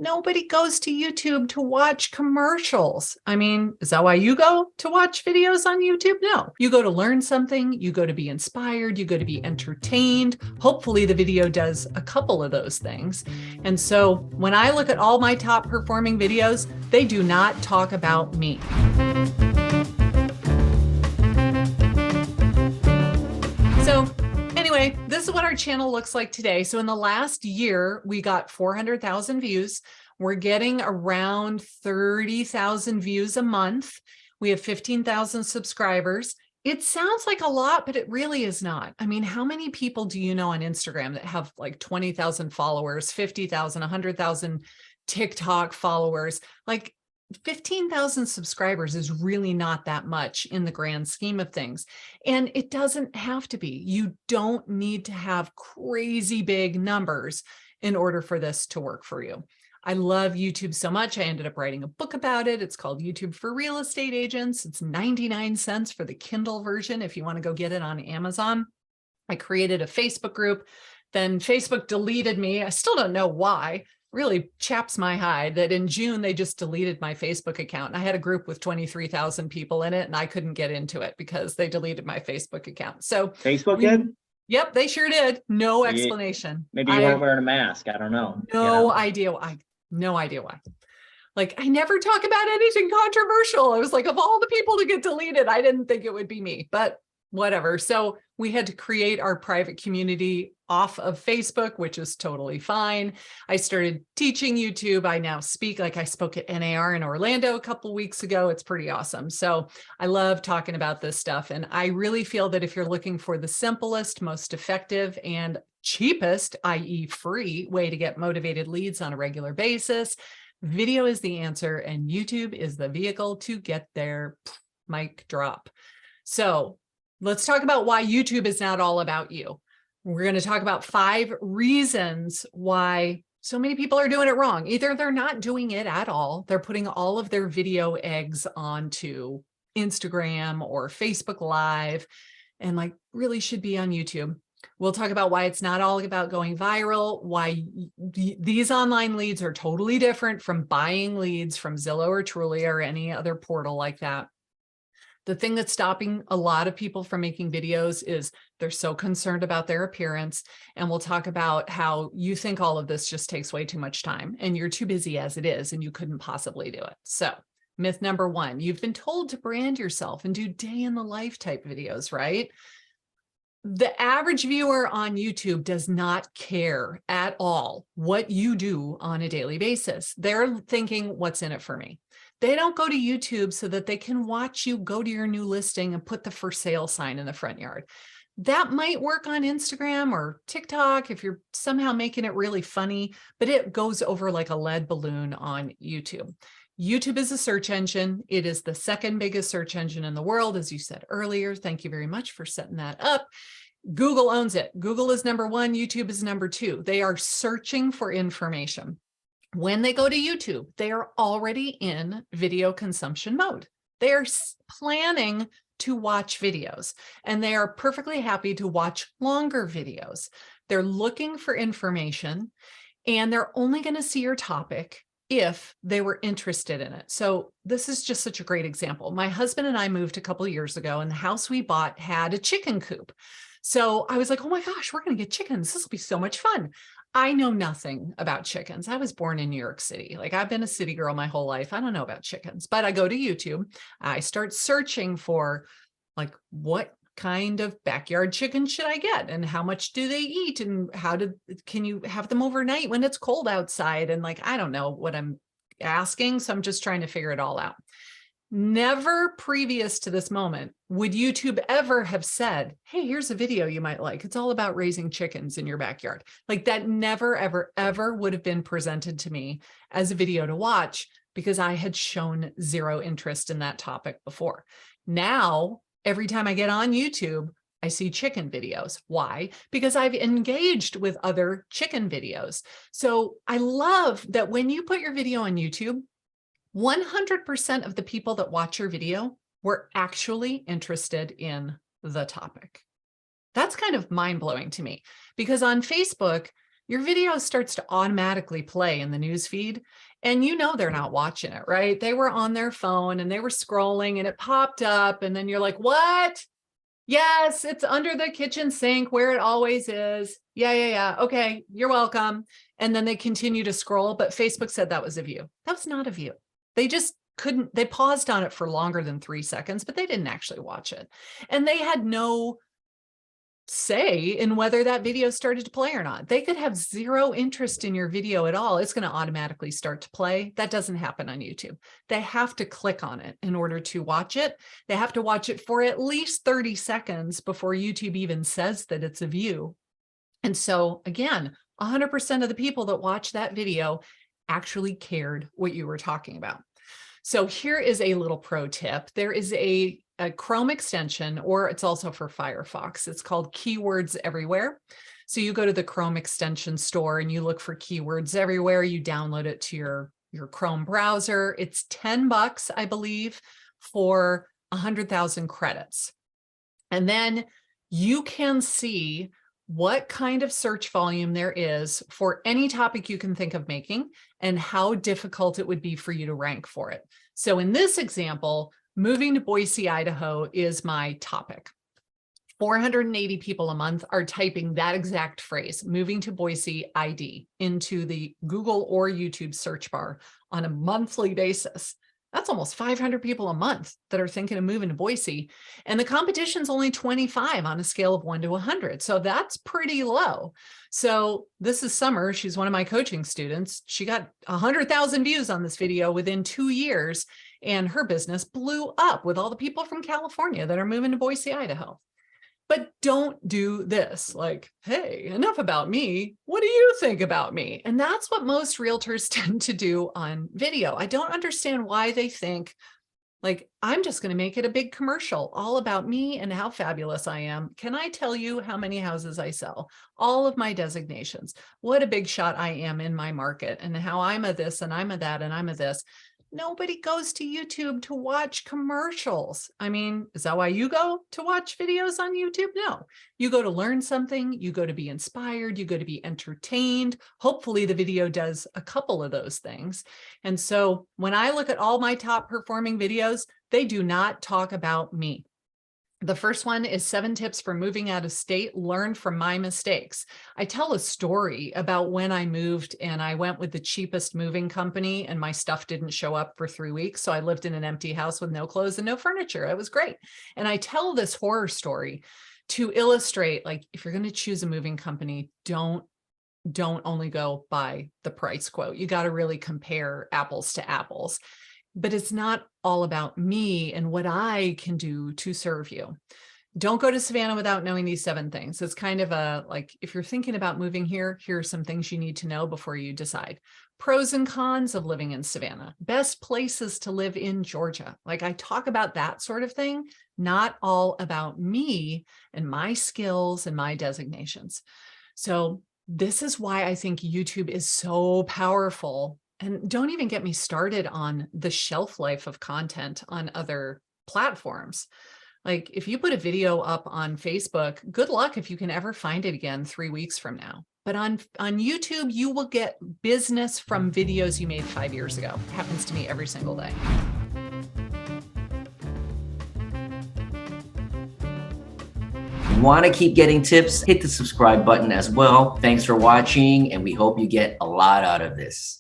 Nobody goes to YouTube to watch commercials. I mean, is that why you go to watch videos on YouTube? No, you go to learn something, you go to be inspired, you go to be entertained. Hopefully the video does a couple of those things. And so when I look at all my top performing videos, they do not talk about me. So anyway, this is what our channel looks like today. So in the last year, we got 400,000 views. We're getting around 30,000 views a month. We have 15,000 subscribers. It sounds like a lot, but it really is not. I mean, how many people do you know on Instagram that have like 20,000 followers, 50,000, 100,000 TikTok followers? Like 15,000 subscribers is really not that much in the grand scheme of things. And it doesn't have to be. You don't need to have crazy big numbers in order for this to work for you. I love YouTube so much. I ended up writing a book about it. It's called YouTube for Real Estate Agents. It's 99 cents for the Kindle version if you want to go get it on Amazon. I created a Facebook group. Then Facebook deleted me. I still don't know why. Really chaps my hide that in June, they just deleted my Facebook account. And I had a group with 23,000 people in it, and I couldn't get into it because they deleted my Facebook account. So Facebook did? Yep, they sure did. No explanation. Maybe you weren't wearing a mask. I don't know. No idea why. No idea why. Like, I never talk about anything controversial. I was like, of all the people to get deleted, I didn't think it would be me, but whatever. So we had to create our private community off of Facebook, which is totally fine. I started teaching YouTube. I now speak, like I spoke at NAR in Orlando a couple of weeks ago. It's pretty awesome. So I love talking about this stuff. And I really feel that if you're looking for the simplest, most effective, and cheapest, i.e. free way to get motivated leads on a regular basis, video is the answer and YouTube is the vehicle to get there. Mic drop. So let's talk about why YouTube is not all about you. We're going to talk about 5 reasons why so many people are doing it wrong. Either they're not doing it at all. They're putting all of their video eggs onto Instagram or Facebook Live and like really should be on YouTube. We'll talk about why it's not all about going viral, why these online leads are totally different from buying leads from Zillow or Trulia or any other portal like that. The thing that's stopping a lot of people from making videos is they're so concerned about their appearance. And we'll talk about how you think all of this just takes way too much time and you're too busy as it is and you couldn't possibly do it. So myth number 1, you've been told to brand yourself and do day in the life type videos, right? The average viewer on YouTube does not care at all what you do on a daily basis. They're thinking, what's in it for me? They don't go to YouTube so that they can watch you go to your new listing and put the for sale sign in the front yard. That might work on Instagram or TikTok if you're somehow making it really funny, but it goes over like a lead balloon on YouTube. YouTube is a search engine. It is the second biggest search engine in the world, as you said earlier. Thank you very much for setting that up. Google owns it. Google is number 1. YouTube is number 2. They are searching for information. When they go to YouTube, they are already in video consumption mode. They are planning to watch videos, and they are perfectly happy to watch longer videos. They're looking for information, and they're only going to see your topic if they were interested in it. So this is just such a great example. My husband and I moved a couple of years ago, and the house we bought had a chicken coop. So I was like, oh my gosh, we're going to get chickens. This will be so much fun. I know nothing about chickens. I was born in New York City. Like, I've been a city girl my whole life. I don't know about chickens, but I go to YouTube. I start searching for like, what kind of backyard chicken should I get? And how much do they eat? And can you have them overnight when it's cold outside? And like, I don't know what I'm asking. So I'm just trying to figure it all out. Never previous to this moment would YouTube ever have said, hey, here's a video you might like. It's all about raising chickens in your backyard. Like, that never, ever, ever would have been presented to me as a video to watch because I had shown zero interest in that topic before. Now, every time I get on YouTube, I see chicken videos. Why? Because I've engaged with other chicken videos. So I love that when you put your video on YouTube, 100% of the people that watch your video were actually interested in the topic. That's kind of mind-blowing to me because on Facebook, your video starts to automatically play in the news feed. And you know they're not watching it, right? They were on their phone and they were scrolling and it popped up. And then you're like, what? Yes, it's under the kitchen sink where it always is. Yeah. Okay, you're welcome. And then they continue to scroll, but Facebook said that was a view. That was not a view. They just couldn't, they paused on it for longer than 3 seconds, but they didn't actually watch it. And they had no say in whether that video started to play or not. They could have zero interest in your video at all. It's going to automatically start to play. That doesn't happen on YouTube. They have to click on it in order to watch it. They have to watch it for at least 30 seconds before YouTube even says that it's a view. And so again, 100% of the people that watched that video actually cared what you were talking about. So here is a little pro tip. There is a Chrome extension, or it's also for Firefox. It's called Keywords Everywhere. So you go to the Chrome extension store and you look for Keywords Everywhere. You download it to your Chrome browser. It's $10, I believe, for 100,000 credits. And then you can see what kind of search volume there is for any topic you can think of making and how difficult it would be for you to rank for it. So in this example, moving to Boise, Idaho is my topic. 480 people a month are typing that exact phrase, moving to Boise ID, into the Google or YouTube search bar on a monthly basis. That's almost 500 people a month that are thinking of moving to Boise. And the competition's only 25 on a scale of 1 to 100. So that's pretty low. So this is Summer. She's one of my coaching students. She got 100,000 views on this video within 2 years, and her business blew up with all the people from California that are moving to Boise, Idaho. But don't do this, like, hey, enough about me. What do you think about me? And that's what most realtors tend to do on video. I don't understand why they think, like, I'm just going to make it a big commercial all about me and how fabulous I am. Can I tell you how many houses I sell? All of my designations, what a big shot I am in my market, and how I'm a this and I'm a that and I'm a this. Nobody goes to YouTube to watch commercials. I mean, is that why you go to watch videos on YouTube? No, you go to learn something, you go to be inspired, you go to be entertained. Hopefully the video does a couple of those things. And so when I look at all my top performing videos, they do not talk about me. The first one is 7 tips for moving out of state. Learn from my mistakes. I tell a story about when I moved and I went with the cheapest moving company and my stuff didn't show up for 3 weeks. So I lived in an empty house with no clothes and no furniture. It was great. And I tell this horror story to illustrate, like, if you're going to choose a moving company, don't only go by the price quote. You got to really compare apples to apples. But it's not all about me and what I can do to serve you. Don't go to Savannah without knowing these 7 things. It's kind of a, like, if you're thinking about moving here, here are some things you need to know before you decide. Pros and cons of living in Savannah. Best places to live in Georgia. Like, I talk about that sort of thing, not all about me and my skills and my designations. So this is why I think YouTube is so powerful. And don't even get me started on the shelf life of content on other platforms. Like, if you put a video up on Facebook, good luck if you can ever find it again 3 weeks from now. But on YouTube, you will get business from videos you made 5 years ago. It happens to me every single day. Want to keep getting tips? Hit the subscribe button as well. Thanks for watching, and we hope you get a lot out of this.